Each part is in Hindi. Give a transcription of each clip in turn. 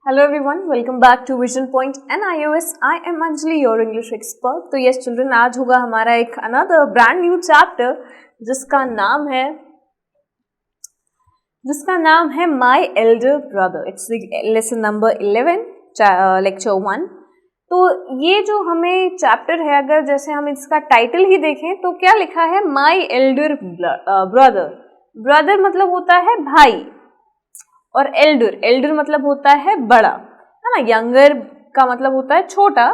Hello everyone, welcome back to Vision Point and iOS. I am Anjali, your English expert. तो yes children, आज होगा हमारा एक another brand new chapter जिसका नाम है My Elder Brother. It's the lesson number 11, lecture 1. तो ये जो हमें चैप्टर है, अगर जैसे हम इसका टाइटल ही देखें तो क्या लिखा है, My Elder Brother. ब्रदर मतलब होता है भाई और एल्डर मतलब होता है बड़ा, है ना. यंगर का मतलब होता है छोटा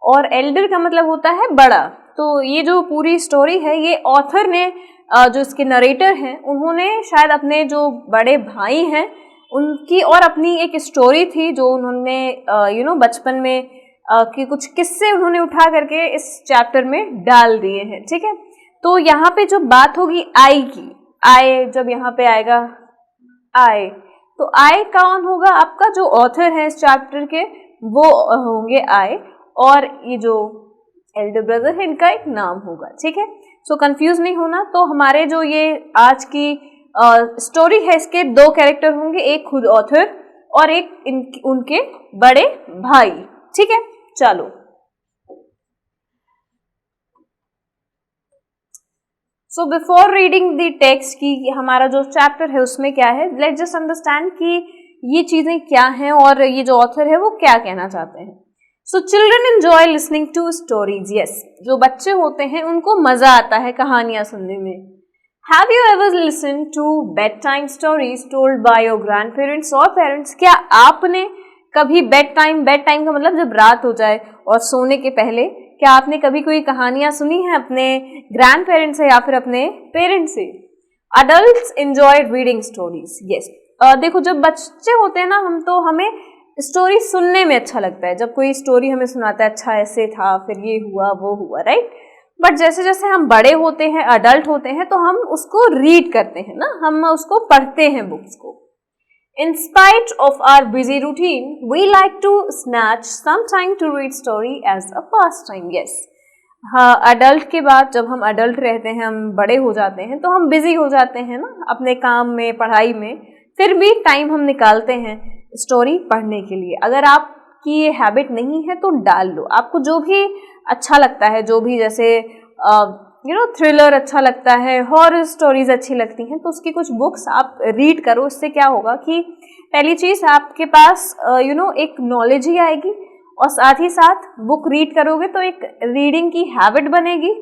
और एल्डर का मतलब होता है बड़ा. तो ये जो पूरी स्टोरी है ये ऑथर ने जो इसके नरेटर हैं उन्होंने शायद अपने जो बड़े भाई हैं उनकी और अपनी एक स्टोरी थी जो उन्होंने बचपन में कि कुछ किस्से उन्होंने उठा करके इस चैप्टर में डाल दिए हैं. ठीक है, तो यहाँ पे जो बात होगी आई की, आई जब यहाँ पे आएगा आई, तो आई कौन होगा, आपका जो ऑथर है इस चैप्टर के वो होंगे आई, और ये जो एल्डर ब्रदर है इनका एक नाम होगा. ठीक है, सो कंफ्यूज नहीं होना. तो हमारे जो ये आज की स्टोरी है इसके दो कैरेक्टर होंगे, एक खुद ऑथर और एक उनके बड़े भाई. ठीक है, चलो. So before reading the text की हमारा जो चैप्टर है उसमें क्या है, लेट जस्ट अंडरस्टैंड कि ये चीजें क्या हैं और ये जो ऑथर है वो क्या कहना चाहते हैं. So children enjoy listening to stories. Yes, जो बच्चे होते हैं उनको मजा आता है कहानियां सुनने में. Have you ever listen to bed time stories told by your grandparents और पेरेंट्स. क्या आपने कभी बेड टाइम का मतलब जब रात हो जाए और सोने के पहले, क्या आपने कभी कोई कहानियां सुनी हैं अपने ग्रैंड पेरेंट्स से या फिर अपने पेरेंट्स से. Adults enjoy reading stories. Yes, देखो जब बच्चे होते हैं ना हम, तो हमें स्टोरी सुनने में अच्छा लगता है. जब कोई स्टोरी हमें सुनाता है, अच्छा ऐसे था, फिर ये हुआ वो हुआ, राइट. बट जैसे जैसे हम बड़े होते हैं, अडल्ट होते हैं, तो हम उसको रीड करते हैं ना, हम उसको पढ़ते हैं बुक्स को. In spite of our busy routine, we like to snatch some time to read story as a pastime. Yes, हाँ, अडल्ट के बाद जब हम अडल्ट रहते हैं, हम बड़े हो जाते हैं, तो हम बिजी हो जाते हैं ना अपने काम में, पढ़ाई में, फिर भी टाइम हम निकालते हैं स्टोरी पढ़ने के लिए. अगर आपकी ये हैबिट नहीं है तो डाल लो. आपको जो भी अच्छा लगता है, जो भी जैसे थ्रिलर अच्छा लगता है, हॉरर स्टोरीज अच्छी लगती हैं, तो उसकी कुछ बुक्स आप रीड करो. इससे क्या होगा कि पहली चीज आपके पास एक नॉलेज ही आएगी, और साथ ही साथ बुक रीड करोगे तो एक रीडिंग की हैबिट बनेगी,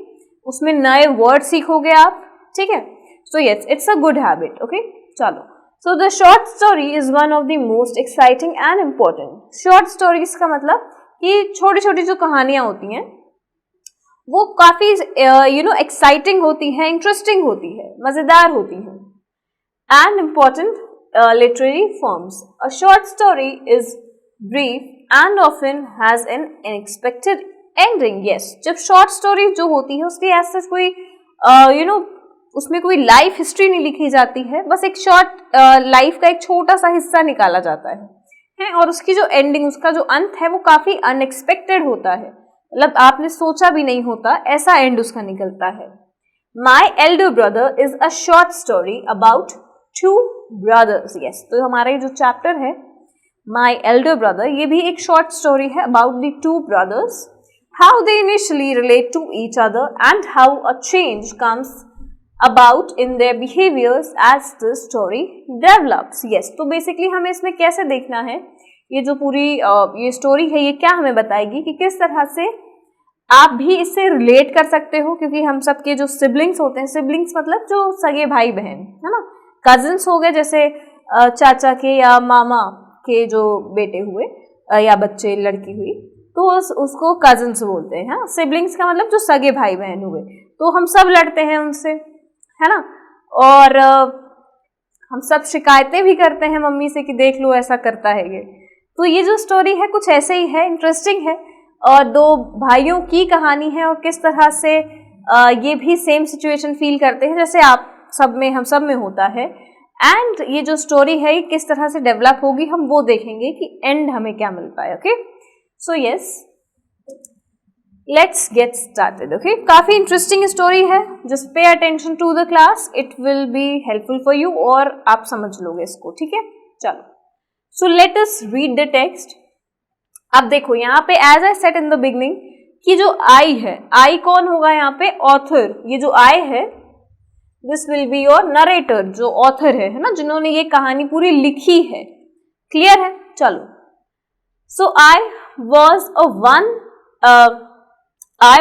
उसमें नए वर्ड सीखोगे आप. ठीक है, so yes, it's a good habit. Okay, चलो. So the short story is one of the most exciting and important. Short stories का मतलब कि छोटी छोटी जो कहानियां होती हैं वो काफी एक्साइटिंग होती है, इंटरेस्टिंग होती है, मजेदार होती है. And important literary forms. A short story is brief and often has an unexpected ending. Yes, जब शॉर्ट स्टोरी जो होती है उसकी ऐसे कोई उसमें कोई लाइफ हिस्ट्री नहीं लिखी जाती है, बस एक शॉर्ट लाइफ का एक छोटा सा हिस्सा निकाला जाता है, और उसकी जो एंडिंग, उसका जो अंत है वो काफी अनएक्सपेक्टेड होता है, मतलब आपने सोचा भी नहीं होता ऐसा एंड उसका निकलता है. My elder brother is a short story about two brothers. Yes, तो हमारा ये जो चैप्टर है माई एल्डर ब्रदर, ये भी एक शॉर्ट स्टोरी है about the two brothers, how they initially relate to each other and how a change comes about in their behaviours as the story develops. Yes, तो बेसिकली हमें इसमें कैसे देखना है, ये जो पूरी ये स्टोरी है ये क्या हमें बताएगी कि किस तरह से आप भी इससे रिलेट कर सकते हो, क्योंकि हम सबके जो सिबलिंग्स होते हैं, सिबलिंग्स मतलब जो सगे भाई बहन, है ना, कजिन्स हो गए, जैसे चाचा के या मामा के जो बेटे हुए या बच्चे, लड़की हुई, तो उसको कजिन्स बोलते हैं. सिबलिंग्स का मतलब जो सगे भाई बहन हुए, तो हम सब लड़ते हैं उनसे, है ना, और हम सब शिकायतें भी करते हैं मम्मी से कि देख लो ऐसा करता है ये. तो ये जो स्टोरी है कुछ ऐसे ही है, इंटरेस्टिंग है, और दो भाइयों की कहानी है, और किस तरह से ये भी सेम सिचुएशन फील करते हैं जैसे आप सब में, हम सब में होता है. एंड ये जो स्टोरी है ये किस तरह से डेवलप होगी हम वो देखेंगे कि एंड हमें क्या मिलता है. Okay, so yes, let's get started. Okay, काफी इंटरेस्टिंग स्टोरी है, just pay attention to the class, it will be helpful for you, और आप समझ लोगे इसको. ठीक है, चलो. So let us read the text. अब देखो यहाँ पे as I said in the beginning कि जो आई है, आई कौन होगा यहाँ पे? ऑथर। ये जो आई है this will be your narrator, जो ऑथर है ना, जिन्होंने ये कहानी पूरी लिखी है। क्लियर है? चलो। So I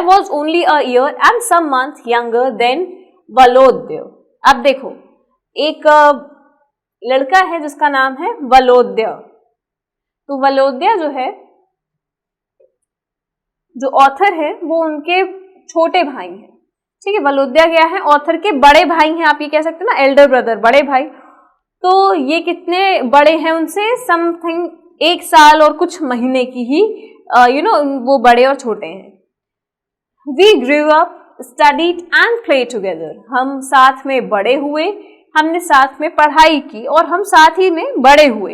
was only a year and some month younger than Volodya. अब देखो एक लड़का है जिसका नाम है वलोद्य। तो वलोद्य जो है, जो ऑथर है, वो उनके छोटे भाई हैं। ठीक है, वलोद्य क्या है? ऑथर के बड़े भाई हैं, आप ये कह सकते हैं ना, एल्डर ब्रदर, बड़े भाई। तो ये कितने बड़े हैं उनसे? समथिंग 1 साल और कुछ महीने की ही वो बड़े और छोटे हैं। We grew up, studied and play together. हम साथ में बड़े हुए, हमने साथ में पढ़ाई की और हम साथ ही में बड़े हुए।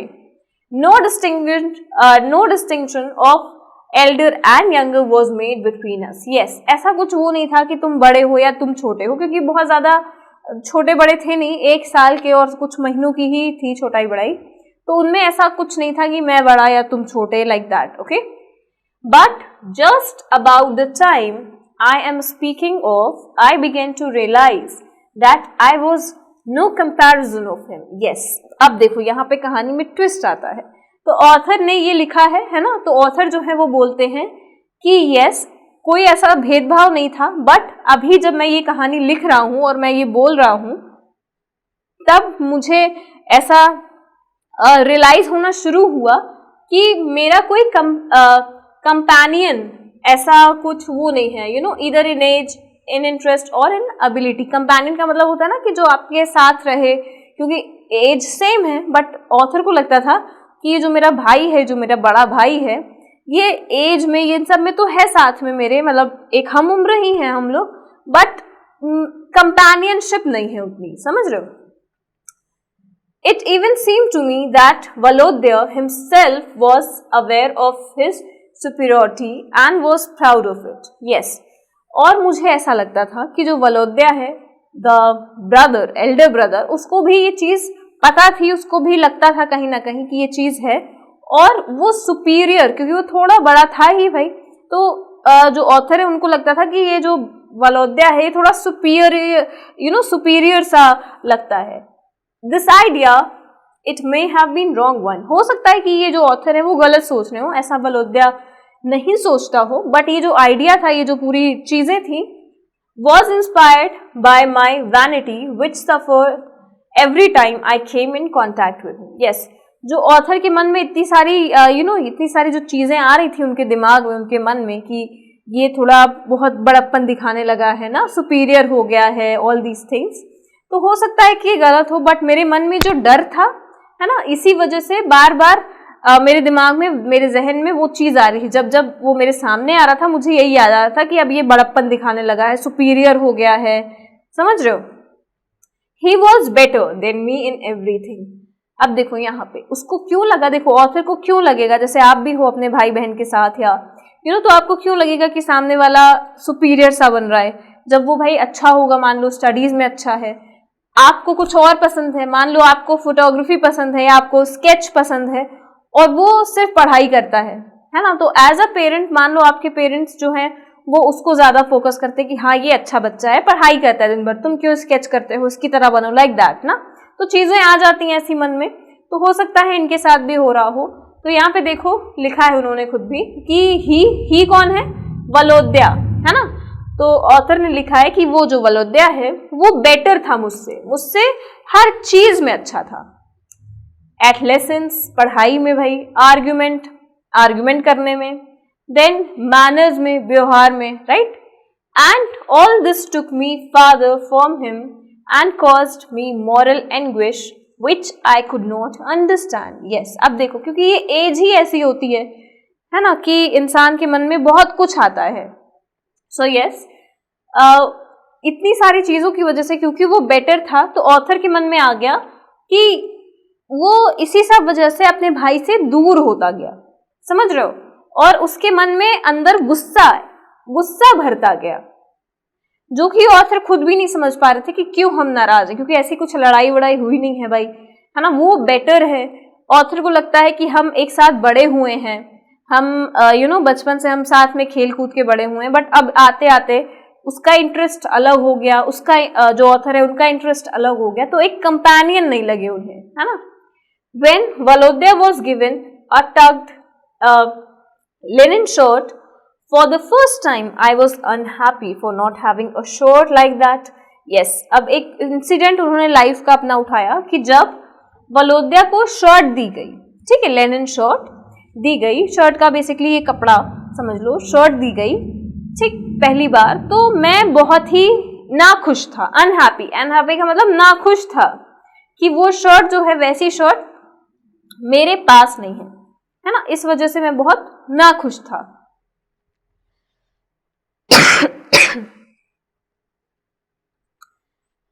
No distinction of elder and younger was made between us. Yes, ऐसा कुछ वो नहीं था कि तुम बड़े हो या तुम छोटे हो, क्योंकि बहुत ज्यादा छोटे बड़े थे नहीं, 1 साल के और कुछ महीनों की ही थी छोटाई बड़ाई। तो उनमें ऐसा कुछ नहीं था कि मैं बड़ा या तुम छोटे, like that. Okay, but just about the time I am speaking of, I began to realize that I was no comparison of him. Yes, अब देखो यहाँ पे कहानी में ट्विस्ट आता है। तो ऑथर ने ये लिखा है ना, तो ऑथर जो है वो बोलते हैं कि यस, कोई ऐसा भेदभाव नहीं था, बट अभी जब मैं ये कहानी लिख रहा हूँ और मैं ये बोल रहा हूँ, तब मुझे ऐसा रियलाइज होना शुरू हुआ कि मेरा कोई कंपेनियन ऐसा कुछ वो नहीं है, either in age, in interest और इन एबिलिटी। कंपेनियन का मतलब होता है ना कि जो आपके साथ रहे, क्योंकि एज सेम है, बट ऑथर को लगता था कि ये जो मेरा भाई है, जो मेरा बड़ा भाई है, ये एज में, ये सब में तो है साथ में मेरे, मतलब एक हम उम्र ही हैं हम लोग, बट कंपेनियनशिप नहीं है उतनी, समझ रहे हो? It even seemed to me that Valodya himself was aware of his superiority and was proud of it. Yes, और मुझे ऐसा लगता था कि जो वलोद्या है, the brother, elder brother, उसको भी ये चीज पता थी, उसको भी लगता था कहीं ना कहीं कि ये चीज है, और वो सुपीरियर, क्योंकि वो थोड़ा बड़ा था ही भाई, तो जो ऑथर है उनको लगता था कि ये जो वलोद्या है ये थोड़ा सुपीरियर सा लगता है। This idea it may have been wrong one. हो सकता है कि ये जो ऑथर है वो गलत सोच रहे हो, ऐसा वलोद्या नहीं सोचता हो, बट ये जो आइडिया था, ये जो पूरी चीजें थी, was inspired by my vanity which suffered every time I came in contact with him. Yes, जो ऑथर के मन में इतनी सारी इतनी सारी जो चीजें आ रही थी उनके दिमाग में, उनके मन में, कि ये थोड़ा बहुत बड़प्पन दिखाने लगा है ना, सुपीरियर हो गया है, ऑल दीज थिंग्स, तो हो सकता है कि ये गलत हो, बट मेरे मन में जो डर था, है ना, इसी वजह से बार बार मेरे दिमाग में, मेरे जहन में वो चीज आ रही थी। जब जब वो मेरे सामने आ रहा था, मुझे यही याद आ रहा था कि अब ये बड़प्पन दिखाने लगा है, सुपीरियर हो गया है, समझ रहे हो? He was better than me in everything. अब देखो यहाँ पे उसको क्यों लगा, देखो ऑथर को क्यों लगेगा, जैसे आप भी हो अपने भाई बहन के साथ या तो आपको क्यों लगेगा कि सामने वाला सुपीरियर सा बन रहा है, जब वो भाई अच्छा होगा, मान लो स्टडीज में अच्छा है, आपको कुछ और पसंद है, मान लो आपको फोटोग्राफी पसंद है या आपको स्केच पसंद है, और वो सिर्फ पढ़ाई करता है ना, तो एज अ पेरेंट मान लो आपके पेरेंट्स जो हैं वो उसको ज्यादा फोकस करते हैं कि हाँ ये अच्छा बच्चा है, पढ़ाई करता है दिन भर, तुम क्यों स्केच करते हो, उसकी तरह बनो, लाइक दैट ना, तो चीजें आ जाती हैं ऐसी मन में। तो हो सकता है इनके साथ भी हो रहा हो। तो यहाँ पे देखो लिखा है उन्होंने खुद भी कि ही कौन है? वलोद्या, है ना। तो ऑथर ने लिखा है कि वो जो वलोद्या है वो बेटर था मुझसे हर चीज में अच्छा था। एट लेसन्स, पढ़ाई में भाई, आर्ग्यूमेंट करने में, देन मैनर्स में, व्यवहार में, right, and all this took me father from him and caused me moral anguish which I could not understand. Yes, अब देखो क्योंकि ये एज ही ऐसी होती है ना, कि इंसान के मन में बहुत कुछ आता है। So yes, इतनी सारी चीजों की वजह से, क्योंकि वो बेटर था, तो ऑथर के मन में आ गया कि वो इसी सब वजह से अपने भाई से दूर होता गया, समझ रहे हो, और उसके मन में अंदर गुस्सा भरता गया, जो कि ऑथर खुद भी नहीं समझ पा रहे थे कि क्यों हम नाराज हैं, क्योंकि ऐसी कुछ लड़ाई वड़ाई हुई नहीं है भाई, है ना, वो बेटर है, ऑथर को लगता है कि हम एक साथ बड़े हुए हैं, हम बचपन से हम साथ में खेल कूद के बड़े हुए हैं, बट अब आते आते उसका इंटरेस्ट अलग हो गया, उसका जो ऑथर है उनका इंटरेस्ट अलग हो गया, तो एक कंपेनियन नहीं लगे उन्हें, है ना। When Valodya was given a tucked linen shirt for the first time, I was unhappy for not having a shirt like that. Yes, अब एक इंसिडेंट उन्होंने लाइफ का अपना उठाया कि जब वलोद्या को शर्ट दी गई, ठीक है, लेनिन शर्ट दी गई, शर्ट का बेसिकली ये कपड़ा समझ लो, शर्ट दी गई, ठीक, पहली बार, तो मैं बहुत ही नाखुश था, अनहैप्पी, अनहैप्पी का मतलब नाखुश था कि वो शर्ट जो है वैसी शर्ट मेरे पास नहीं है ना, इस वजह से मैं बहुत नाखुश था।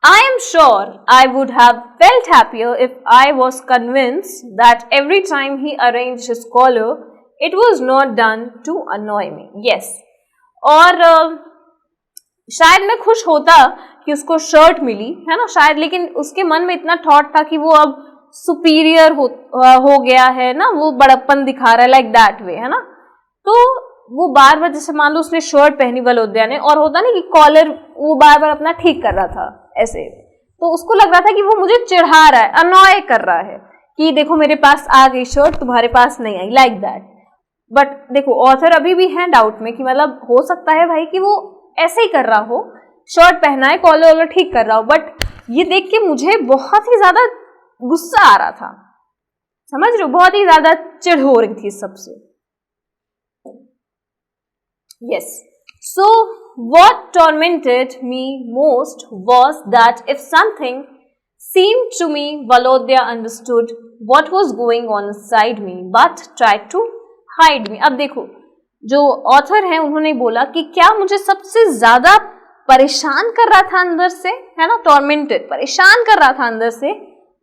I am sure I would have felt happier if I was convinced that every time he arranged his collar, it was not done to annoy me. Yes, और शायद मैं खुश होता कि उसको शर्ट मिली, है ना, शायद, लेकिन उसके मन में इतना थॉट था कि वो अब सुपीरियर हो गया है ना, वो बड़प्पन दिखा रहा है, लाइक दैट वे, है ना। तो वो बार बार, जैसे मान लो उसने शर्ट पहनी वलोद्या ने, और होता नहीं कि कॉलर वो बार बार अपना ठीक कर रहा था ऐसे, तो उसको लग रहा था कि वो मुझे चिढ़ा रहा है, अनॉय कर रहा है कि देखो मेरे पास आ गई शर्ट, तुम्हारे पास नहीं आई, लाइक दैट। बट देखो ऑथर अभी भी है डाउट में कि मतलब हो सकता है भाई कि वो ऐसे ही कर रहा हो, शर्ट पहना है, कॉलर वॉलर ठीक कर रहा हो, बट ये देख के मुझे बहुत ही ज्यादा गुस्सा आ रहा था, समझ रहे हो, बहुत ही ज्यादा चिढ़ हो रही थी सबसे। Yes, so what tormented me most was that if something seemed to me, Valodya understood what was going on inside me but tried to hide me. अब देखो जो ऑथर है उन्होंने बोला कि क्या मुझे सबसे ज्यादा परेशान कर रहा था अंदर से, है ना, टॉर्मेंटेड, परेशान कर रहा था अंदर से,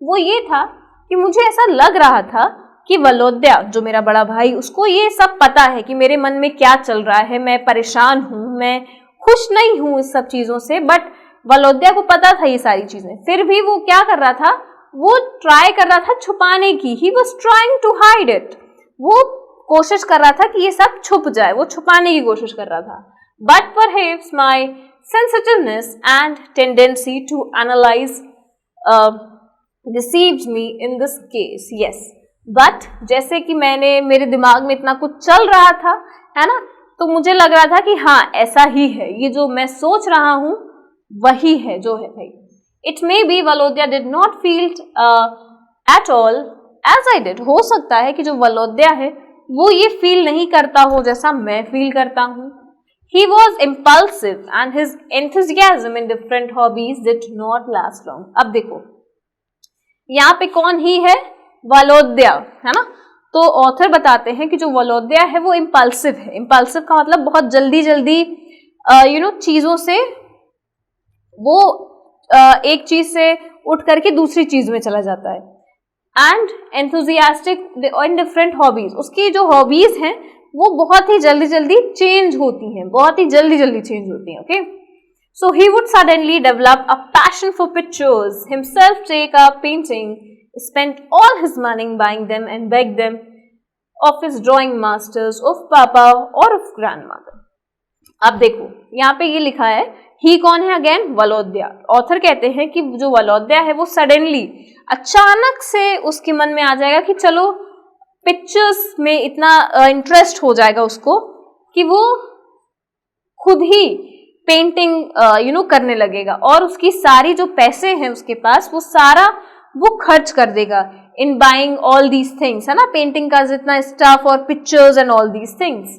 वो ये था कि मुझे ऐसा लग रहा था कि वलोद्या जो मेरा बड़ा भाई, उसको ये सब पता है कि मेरे मन में क्या चल रहा है, मैं परेशान हूँ, मैं खुश नहीं हूँ इस सब चीजों से, बट वलोद्या को पता था ये सारी चीजें, फिर भी वो क्या कर रहा था, वो ट्राई कर रहा था छुपाने की, he was trying to hide it, वो कोशिश कर रहा था कि ये सब छुप जाए, वो छुपाने की कोशिश कर रहा था। But perhaps my sensitiveness and tendency to analyse deceived me in this case. Yes, but जैसे कि मेरे दिमाग में इतना कुछ चल रहा था, है ना, तो मुझे लग रहा था कि हाँ ऐसा ही है, ये जो मैं सोच रहा हूँ वही है जो है भाई। It may be Valodya did not feel at all as I did. हो सकता है कि जो वलोद्या है वो ये फील नहीं करता हो जैसा मैं फील करता हूँ। He was impulsive and his enthusiasm in different hobbies did not last long. अब देखो यहाँ पे कौन ही है, वलोद्या, है ना। तो ऑथर बताते हैं कि जो वलोद्या है वो इम्पल्सिव है। इम्पल्सिव का मतलब बहुत जल्दी जल्दी चीजों से वो एक चीज से उठ करके दूसरी चीज में चला जाता है। And enthusiastic in different hobbies, उसकी जो हॉबीज हैं वो बहुत ही जल्दी जल्दी चेंज होती हैं, बहुत ही जल्दी जल्दी चेंज होती हैं। Okay, so he would suddenly develop a passion for pictures, himself take up painting, spent all his money buying them and begged them of his drawing masters, of papa or of grandmother. अब देखो यहाँ पे ये लिखा है, ही कौन है अगेन, वलोद्या। ऑथर कहते हैं कि जो वलोद्या है वो सडनली, अचानक से उसके मन में आ जाएगा कि चलो पिक्चर्स में इतना इंटरेस्ट हो जाएगा उसको कि वो खुद ही पेंटिंग करने लगेगा, और उसकी सारी जो पैसे हैं उसके पास वो सारा वो खर्च कर देगा in buying all these things, है ना, पेंटिंग का जितना स्टफ और pictures and all these things.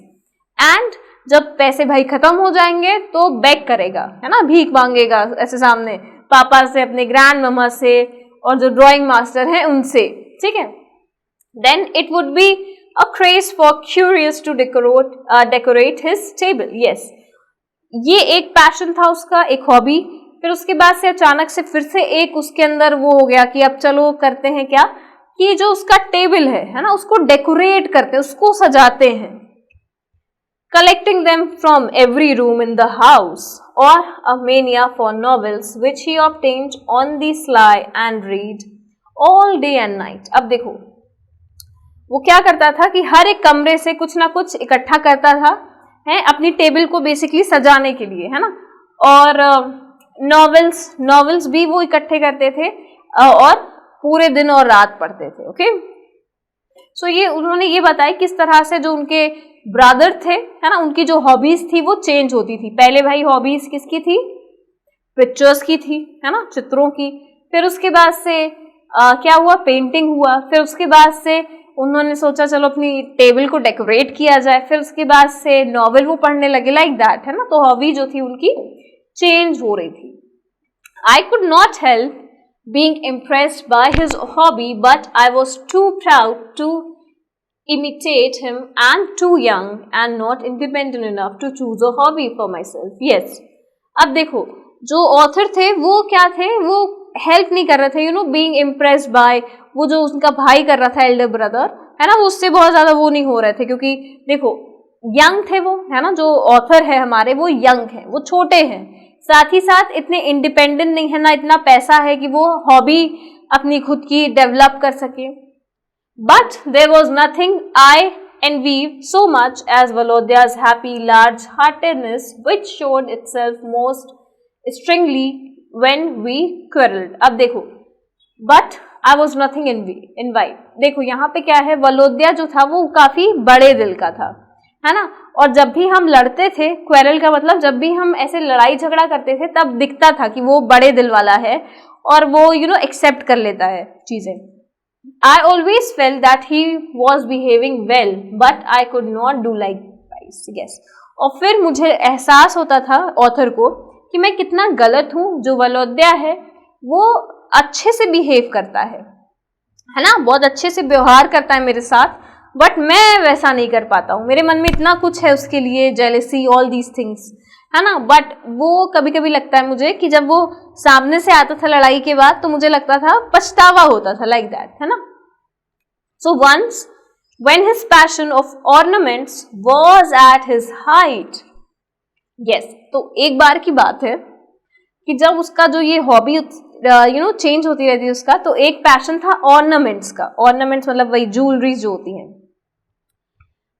And जब पैसे भाई खत्म हो जाएंगे तो बेग करेगा, है ना, भीख मांगेगा ऐसे सामने पापा से, अपने ग्रैंड ममा से, और जो ड्राइंग मास्टर हैं उनसे, ठीक है। Then it would be a craze for curious to decorate his table. Yes, ये एक पैशन था उसका, एक हॉबी। फिर उसके बाद से अचानक से फिर से एक उसके अंदर वो हो गया कि अब चलो करते हैं क्या, कि जो उसका टेबल है ना, उसको डेकोरेट करते हैं, उसको सजाते हैं। Collecting them from every room in the house, और a mania for novels which he obtained on the sly and read all day and night. अब देखो वो क्या करता था कि हर एक कमरे से कुछ ना कुछ इकट्ठा करता था, है, अपनी टेबल को बेसिकली सजाने के लिए, है ना। और नॉवेल्स भी वो इकट्ठे करते थे और पूरे दिन और रात पढ़ते थे। ओके, सो ये उन्होंने ये बताया किस तरह से जो उनके ब्रदर थे, है ना, उनकी जो हॉबीज थी वो चेंज होती थी। पहले भाई हॉबीज किसकी थी? पिक्चर्स की थी, है ना, चित्रों की। फिर उसके बाद से क्या हुआ? पेंटिंग हुआ। फिर उसके बाद से उन्होंने सोचा चलो अपनी टेबल को डेकोरेट किया जाए। फिर उसके बाद से नॉवेल वो पढ़ने लगे, लाइक दैट, है ना। तो हॉबी जो थी उनकी चेंज हो रही थी। I could not help being impressed by his hobby but I was too proud to imitate him and too young and not independent enough to choose a hobby for myself. Yes. अब देखो, जो ऑथर थे वो क्या थे? वो हेल्प नहीं कर रहे थे, बीइंग इम्प्रेस्ड बाय, वो जो उनका भाई कर रहा था, एल्डर ब्रदर, है ना, वो उससे बहुत ज्यादा वो नहीं हो रहे थे, क्योंकि देखो यंग थे वो, है ना, जो ऑथर है हमारे वो यंग है, वो छोटे हैं, साथ ही साथ इतने इंडिपेंडेंट नहीं है, ना इतना पैसा है कि वो हॉबी अपनी खुद की डेवलप कर सके। But there was nothing I envied so much as Valodya's happy large-heartedness, which showed itself most strongly when we quarreled. अब देखो, but I was nothing envied. देखो यहाँ पे क्या है, वलोद्या जो था वो काफी बड़े दिल का था, है ना। और जब भी हम लड़ते थे, क्वेरल का मतलब जब भी हम ऐसे लड़ाई झगड़ा करते थे, तब दिखता था कि वो बड़े दिल वाला है और वो एक्सेप्ट कर लेता है चीजें। I always felt that he was behaving well, but I could not do likewise. Yes. और फिर मुझे एहसास होता था ऑथर को कि मैं कितना गलत हूँ। जो वलोद्या है वो अच्छे से बिहेव करता है ना, बहुत अच्छे से व्यवहार करता है मेरे साथ, बट मैं वैसा नहीं कर पाता हूँ। मेरे मन में इतना कुछ है उसके लिए, जेलेसी, ऑल दीज थिंग्स, है ना। बट वो कभी कभी लगता है मुझे कि जब वो सामने से आता था लड़ाई के बाद, तो मुझे लगता था, पछतावा होता था, लाइक दैट, है ना। So once when his passion of ornaments was at his height, yes, तो एक बार की बात है कि जब उसका जो ये हॉबी चेंज होती रहती है उसका, तो एक पैशन था ऑर्नामेंट्स का। ऑर्नामेंट्स मतलब वही ज्वेलरीज जो होती हैं।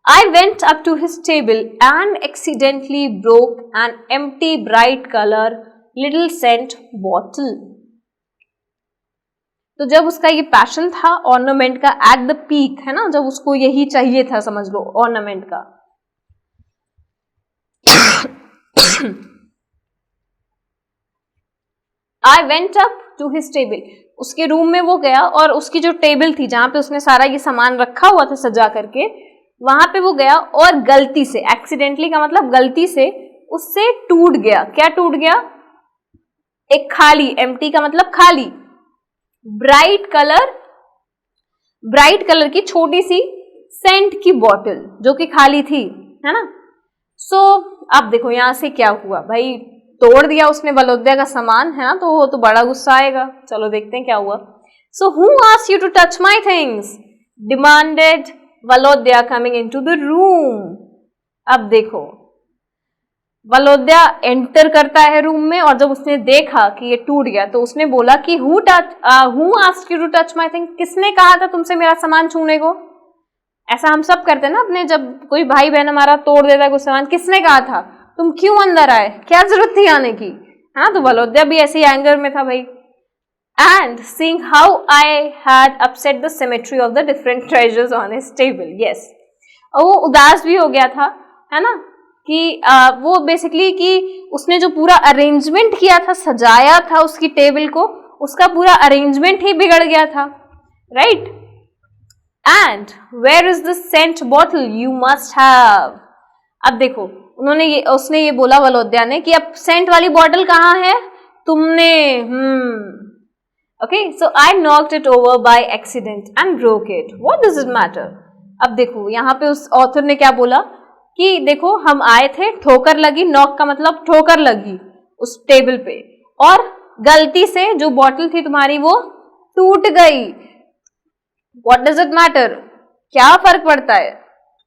I went up to his table and accidentally broke an empty bright color little scent bottle. तो जब उसका ये पैशन था ऑर्नामेंट का एट द पीक, है ना, जब उसको यही चाहिए था, समझ लो, ऑर्नामेंट का, I went up to his table, उसके रूम में वो गया और उसकी जो टेबल थी जहां पे उसने सारा ये सामान रखा हुआ था सजा करके, वहां पे वो गया और गलती से, एक्सीडेंटली का मतलब गलती से, उससे टूट गया। क्या टूट गया? एक खाली, एम्प्टी का मतलब खाली, ब्राइट कलर की छोटी सी सेंट की बॉटल जो कि खाली थी, है ना। सो अब देखो यहां से क्या हुआ भाई, तोड़ दिया उसने वलोद्या का सामान, है ना, तो वो तो बड़ा गुस्सा आएगा। चलो देखते हैं क्या हुआ। So who asked you to touch my things, demanded Volodya coming into the room. अब देखो वलोद्या एंटर करता है रूम में, और जब उसने देखा कि ये टूट गया, तो उसने बोला कि who asked you to touch my thing, किसने कहा था तुमसे मेरा सामान छूने को? ऐसा हम सब करते हैं ना अपने, जब कोई भाई बहन हमारा तोड़ देता है कुछ सामान, किसने कहा था, तुम क्यों अंदर आए, क्या जरूरत थी आने की, है ना। तो वलोद्या भी ऐसे ही एंगर में था भाई। And seeing how I had upset the symmetry of the different treasures on his table, yes, और वो उदास भी हो गया था, है ना, कि वो बेसिकली कि उसने जो पूरा अरेंजमेंट किया था, सजाया था उसकी टेबल को, उसका पूरा अरेंजमेंट ही बिगड़ गया था, right. And where is the scent bottle you must have? अब देखो उसने ये बोला वलोद्या ने कि अब सेंट वाली बॉटल कहाँ है तुमने, Okay, so I knocked it over by accident and broke it. What does it matter? अब देखो यहाँ पे उस ऑथर ने क्या बोला कि देखो हम आए थे, ठोकर लगी, नॉक का मतलब ठोकर लगी उस टेबल पे, और गलती से जो बॉटल थी तुम्हारी वो टूट गई। What does it matter? क्या फर्क पड़ता है?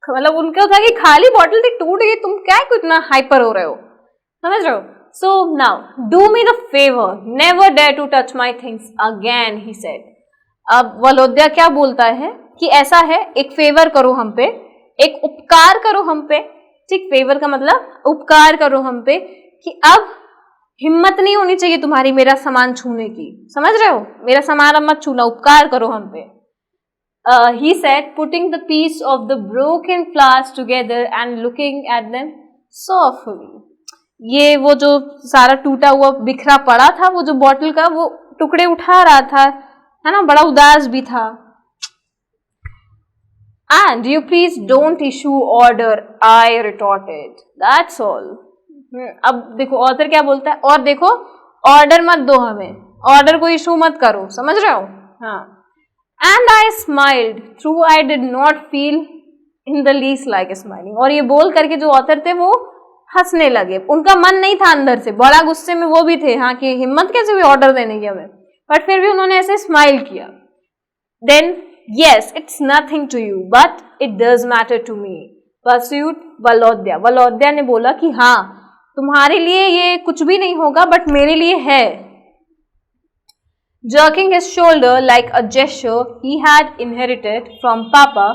मतलब उनका था कि खाली बॉटल थी, टूट गई, तुम क्या इतना हाइपर हो रहे हो, समझ रहे हो। So now, do me the favor, never dare to touch my things again, he said. अब वलोद्या क्या बोलता है कि ऐसा है, एक फेवर करो हम पे, एक उपकार करो हम पे, ठीक, फेवर का मतलब उपकार करो हम पे, कि अब हिम्मत नहीं होनी चाहिए तुम्हारी मेरा सामान छूने की, समझ रहे हो, मेरा सामान अब मत छूना, उपकार करो हम पे। He said, putting the piece of the broken flowers together and looking at them softly. ये वो जो सारा टूटा हुआ बिखरा पड़ा था, वो जो बॉटल का वो टुकड़े उठा रहा था, है ना, बड़ा उदास भी था। And you please don't issue order, I retorted. That's all. अब देखो ऑथर क्या बोलता है, और देखो ऑर्डर मत दो हमें, ऑर्डर को इशू मत करो, समझ रहे हो, हाँ। And I smiled, through I did not feel in the least like smiling. और ये बोल करके जो ऑथर थे वो हंसने लगे, उनका मन नहीं था अंदर से, बड़ा गुस्से में वो भी थे, हाँ, कि हिम्मत कैसे हुई ऑर्डर देने की हमें, बट फिर भी उन्होंने ऐसे स्माइल किया। Then yes, it's nothing to you, but it does matter to me, pursued वलोद्या। वलोद्या ने बोला कि हाँ तुम्हारे लिए ये कुछ भी नहीं होगा, बट मेरे लिए है। Jerking his shoulder like a gesture he had inherited from Papa,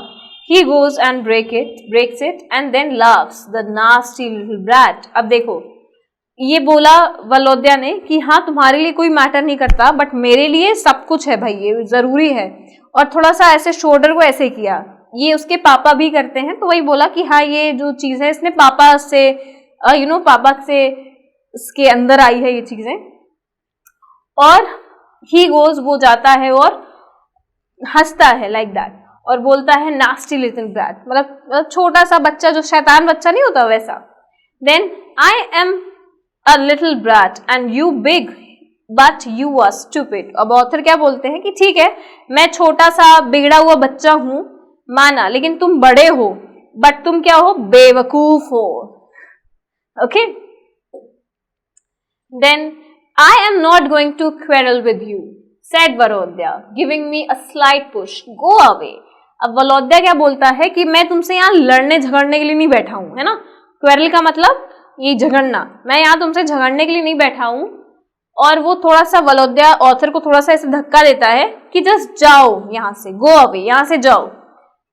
he goes and breaks it and then laughs, the nasty little brat. अब देखो ये बोला वलोद्या ने कि हाँ तुम्हारे लिए कोई मैटर नहीं करता, बट मेरे लिए सब कुछ है भाई, ये जरूरी है। और थोड़ा सा ऐसे शोल्डर को ऐसे किया, ये उसके पापा भी करते हैं, तो वही बोला कि हाँ ये जो चीज है इसने पापा से पापा से इसके अंदर आई है ये चीजें। और ही गोज, वो जाता है और हंसता है लाइक दैट, और बोलता है नास्टी लिटिल ब्रैट, मतलब छोटा सा बच्चा, जो शैतान बच्चा नहीं होता वैसा। Then I am a little brat and you big but you are stupid. अब ऑथर क्या बोलते हैं कि ठीक है मैं छोटा सा बिगड़ा हुआ बच्चा हूं माना, लेकिन तुम बड़े हो, बट तुम क्या हो, बेवकूफ हो। Okay, then I am not going to quarrel with you, said Volodya, giving me a slight push. Go away. अब वलोद्या क्या बोलता है कि मैं तुमसे यहाँ लड़ने झगड़ने के लिए नहीं बैठा हूँ, है ना, क्वेरल का मतलब ये झगड़ना, मैं यहाँ तुमसे झगड़ने के लिए नहीं बैठा हूँ। और वो थोड़ा सा वलोद्या ऑथर को थोड़ा सा ऐसे धक्का देता है कि जस्ट जाओ यहाँ से, गो अवे, यहाँ से जाओ।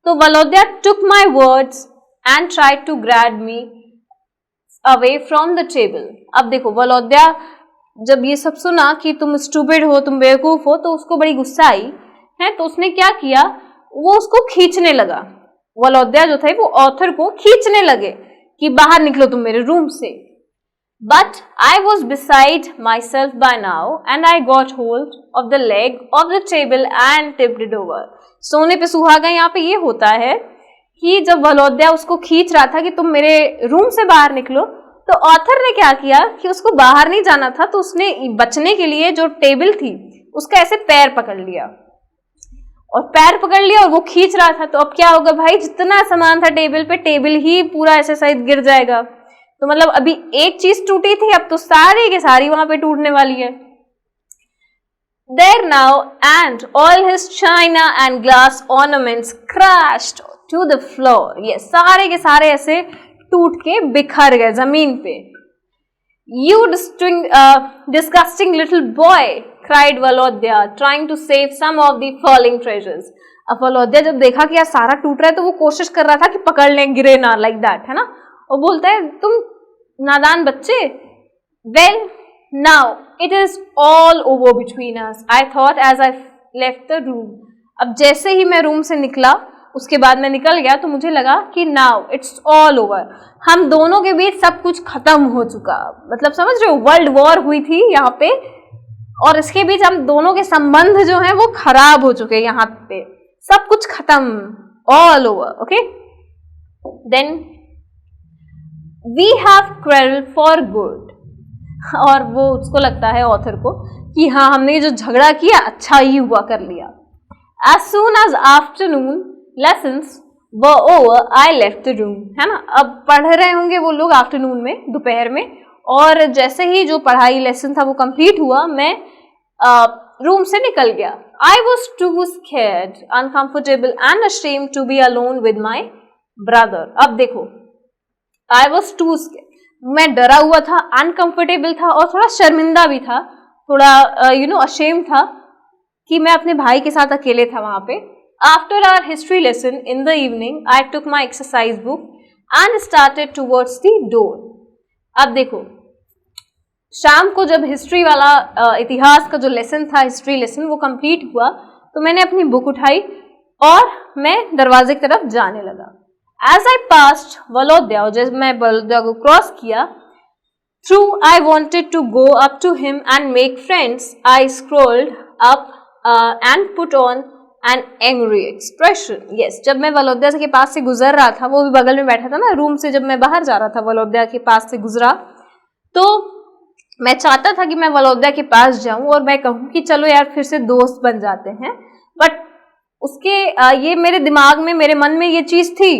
तो वलोद्या took my words and tried to grab me away from the table. अब देखो वलोद्या जब ये सब सुना कि तुम स्टूपिड हो, तुम बेवकूफ हो, तो उसको बड़ी गुस्सा आई है, तो उसने क्या किया, वो उसको खींचने लगा। वलोद्या जो थे वो ऑथर को खींचने लगे कि बाहर निकलो तुम मेरे रूम से। But I was beside myself by now and I got hold of the leg of the table and tipped it over. सोने पे सुहागा यहाँ पे ये होता है कि जब वलोद्या उसको खींच रहा था कि तुम मेरे रूम से बाहर निकलो, तो ऑथर ने क्या किया कि उसको बाहर नहीं जाना था, तो उसने बचने के लिए जो टेबल थी उसका ऐसे पैर पकड़ लिया, और पैर पकड़ लिया और वो खींच रहा था। तो अब क्या होगा भाई, जितना सामान था टेबल पे, टेबल ही पूरा ऐसे सहित गिर जाएगा। तो मतलब अभी एक चीज टूटी थी, अब तो सारी की सारी वहां पे टूटने वाली है। There now and all his china and glass ornaments crashed to the floor. ये सारे के सारे ऐसे टूट के बिखर गए जमीन पे। You disgusting little boy, cried वलोद्या, trying to save some of the falling treasures. अब वलोद्या जब देखा कि यार सारा टूट रहा है, तो वो कोशिश कर रहा था कि पकड़ लें, गिरे ना, लाइक दैट, है ना। और बोलता है तुम नादान बच्चे। Well, now it is all over between us, I thought as I left the room. अब जैसे ही मैं रूम से निकला, उसके बाद मैं निकल गया, तो मुझे लगा कि नाउ इट्स ऑल ओवर, हम दोनों के बीच सब कुछ खत्म हो चुका। मतलब समझ रहे हो, वर्ल्ड वॉर हुई थी यहाँ पे, और इसके बीच हम दोनों के संबंध जो हैं वो खराब हो चुके हैं, यहाँ पे सब कुछ खत्म, all over. Okay, then we have quarrel for good. और वो उसको लगता है ऑथर को कि हाँ हमने जो झगड़ा किया अच्छा ही हुआ कर लिया। As soon as afternoon lessons were over, I left the room, है ना। अब पढ़ रहे होंगे वो लोग आफ्टरनून में, दोपहर में, और जैसे ही जो पढ़ाई लेसन था वो कंप्लीट हुआ, मैं रूम से निकल गया। I was too scared, uncomfortable and ashamed to be alone with my brother. अब देखो, I was too scared, मैं डरा हुआ था, अनकंफर्टेबल था और थोड़ा शर्मिंदा भी था, थोड़ा ashamed था कि मैं अपने भाई के साथ अकेले था वहां पे। After our history lesson in the evening, I took my exercise book and started towards the door. अब देखो, शाम को जब हिस्ट्री वाला इतिहास का जो लेसन था, हिस्ट्री लेसन, वो कंप्लीट हुआ, तो मैंने अपनी बुक उठाई और मैं दरवाजे की तरफ जाने लगा. As I passed वलोद्या, और जब मैं वलोद्या को क्रॉस किया, through I wanted to go up to him and make friends, I scrolled up and put on an angry expression. Yes, जब मैं वलोद्या के पास से गुजर रहा था, वो भी बगल में बैठा था ना रूम से, जब मैं बाहर जा रहा था वलोद्या के पास से गुजरा, तो मैं चाहता था कि मैं वलोद्या के पास जाऊं और मैं कहूं कि चलो यार फिर से दोस्त बन जाते हैं, बट उसके ये मेरे दिमाग में, मेरे मन में ये चीज थी,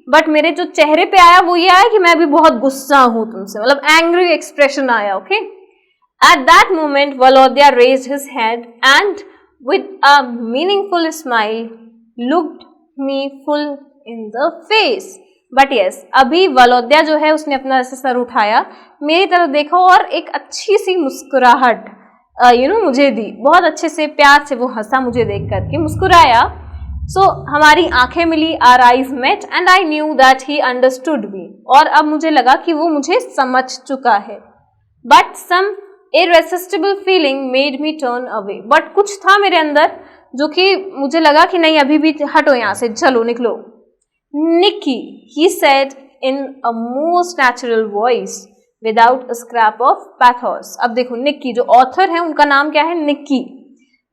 बट मेरे जो चेहरे पे आया वो ये आया कि मैं अभी बहुत गुस्सा हूं तुमसे, मतलब एंग्री एक्सप्रेशन आया. Okay, at that moment Volodya raised his head and with a meaningful smile looked me full in the face. But yes, अभी वलोद्या जो है उसने अपना ऐसे सर उठाया, मेरी तरफ देखा और एक अच्छी सी मुस्कुराहट मुझे दी, बहुत अच्छे से प्यार से वो हंसा, मुझे देख करके मुस्कुराया. So हमारी आंखें मिली, our eyes met and I knew that he understood me. और अब मुझे लगा कि वो मुझे समझ चुका है. But some irresistible feeling made me turn away. But कुछ था मेरे अंदर जो कि मुझे लगा कि नहीं, अभी भी हटो यहाँ से, चलो निकलो. Nicky, he said in a most natural voice without a scrap of pathos. अब देखो, निक्की जो ऑथर है उनका नाम क्या है, निक्की.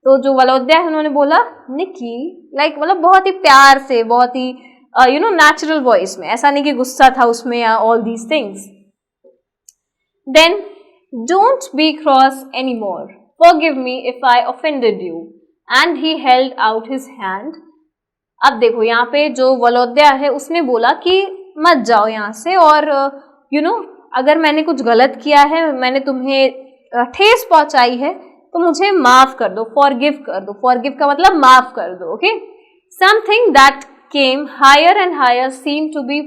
तो जो वलोद्या है उन्होंने बोला निक्की, लाइक मतलब बहुत ही प्यार से, बहुत ही नेचुरल वॉइस में, ऐसा नहीं कि गुस्सा था उसमें या all these things. Then don't be cross anymore. Forgive me if I offended you. And he held out his hand. अब देखो यहाँ पे जो वलोद्या है उसने बोला कि मत जाओ यहाँ से, और अगर मैंने कुछ गलत किया है, मैंने तुम्हें ठेस पहुंचाई है, तो मुझे माफ कर दो, फॉरगिव कर दो. फॉरगिव का मतलब माफ कर दो. Okay, something that came higher and higher seem to be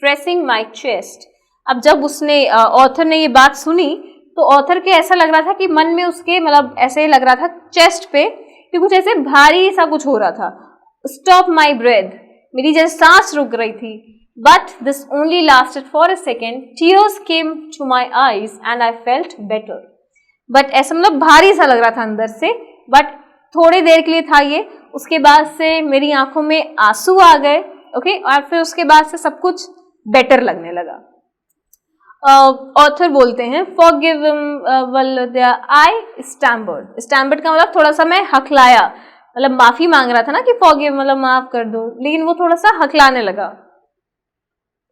pressing my chest. अब जब उसने ऑथर ने ये बात सुनी तो ऑथर के ऐसा लग रहा था कि मन में उसके, मतलब ऐसे लग रहा था चेस्ट पे कि कुछ ऐसे भारी सा कुछ हो रहा था. स्टॉप माई ब्रेथ, मेरी जैसे सांस रुक रही थी. But this only lasted for a second. Tears came to my eyes and I felt better. But ऐसा मतलब भारी सा लग रहा था अंदर से, बट थोड़ी देर के लिए था ये. उसके बाद से मेरी आंखों में आंसू आ गए. ओके, और फिर उसके बाद से सब कुछ बेटर लगने लगा. ऑथर बोलते हैं फॉरगिव वलोद्या, आई स्टैम्बर्ड. स्टैम्बर्ड का मतलब थोड़ा सा मैं हकलाया, मतलब माफी मांग रहा था ना कि फॉरगिव मतलब माफ कर दो, लेकिन वो थोड़ा सा हकलाने लगा.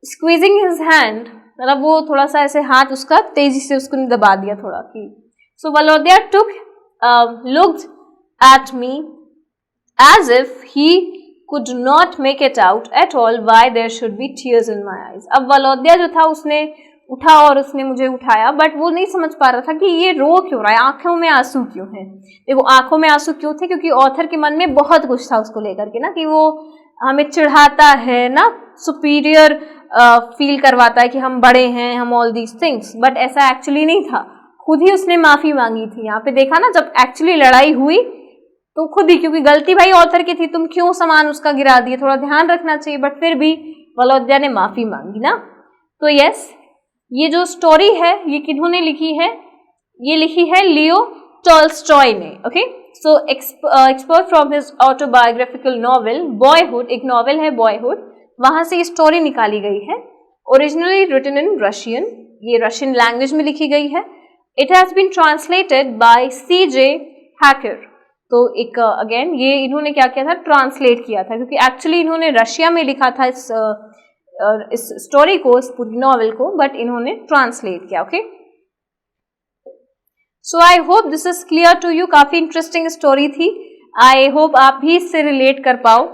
स्क्वीजिंग हिज हैंड, मतलब वो थोड़ा सा ऐसे हाथ उसका तेजी से उसको दबा दिया थोड़ा कि. So Volodya took looked at me as if he could not make it out at all why there should be tears in my eyes. अब वलोद्या जो था उसने उठा और उसने मुझे उठाया, बट वो नहीं समझ पा रहा था कि ये रो क्यों रहा है, आंखों में आंसू क्यों है. देखो आंखों में आंसू क्यों थे, क्योंकि ऑथर के मन में बहुत कुछ था उसको लेकर के ना, कि वो हमें चिढ़ाता है ना, सुपीरियर फील करवाता है कि हम बड़े हैं, हम ऑल दीज थिंग्स. बट ऐसा एक्चुअली नहीं था, खुद ही उसने माफी मांगी थी. यहाँ पे देखा ना, जब एक्चुअली लड़ाई हुई तो खुद ही, क्योंकि गलती भाई ऑथर की थी, तुम क्यों सामान उसका गिरा दिए, थोड़ा ध्यान रखना चाहिए. बट फिर भी वलोद्या ने माफी मांगी ना. तो यस, ये जो स्टोरी है ये किन्होंने लिखी है, ये लिखी है लियो टॉल्स्टॉय ने. Okay, so expert from his autobiographical novel boyhood, एक नॉवेल है बॉयहुड, वहां से ये स्टोरी निकाली गई है. ओरिजिनली रिटन इन रशियन, ये रशियन लैंग्वेज में लिखी गई है. It has been translated by CJ Hacker. तो एक अगेन ये इन्होंने क्या किया था, ट्रांसलेट किया था, क्योंकि एक्चुअली इन्होंने रशिया में लिखा था इस स्टोरी को, इस पूरी नॉवेल को, बट इन्होंने ट्रांसलेट किया. Okay, so I hope this is clear to you. काफी इंटरेस्टिंग स्टोरी थी. आई होप आप भी इससे रिलेट कर पाओ.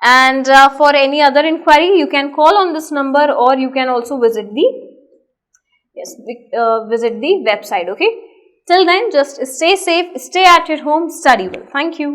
And for any other inquiry you can call on this number और you can also visit the website. Okay, till then just stay safe, stay at your home, study well. Thank you.